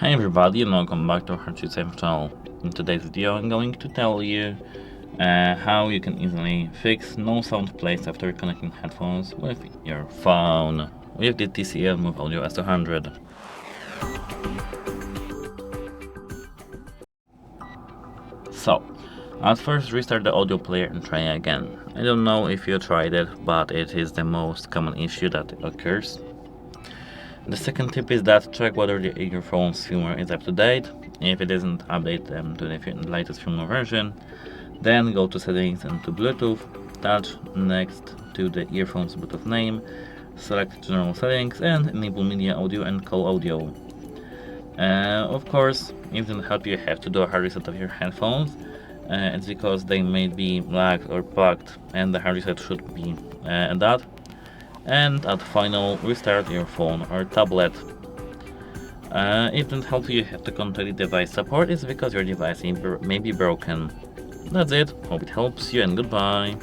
Hey everybody, and welcome back to our TCL channel. In today's video I'm going to tell you how you can easily fix no sound plays after connecting headphones with your phone with the TCL MoveAudio S200. So, at first restart the audio player and try again. I don't know if you tried it, but it is the most common issue that occurs. The second tip is that check whether your phone's firmware is up to date. If it isn't, update them to the latest firmware version. Then go to settings and to Bluetooth. Touch next to the earphone's Bluetooth name. Select general settings and enable media audio and call audio. Of course, if it doesn't help you have to do a hard reset of your headphones. It's because they may be lagged or plugged, and the hard reset should be that. And at final, restart your phone or tablet. If it doesn't help you have to contact the device support, it's because your device may be broken. That's it, hope it helps you and goodbye.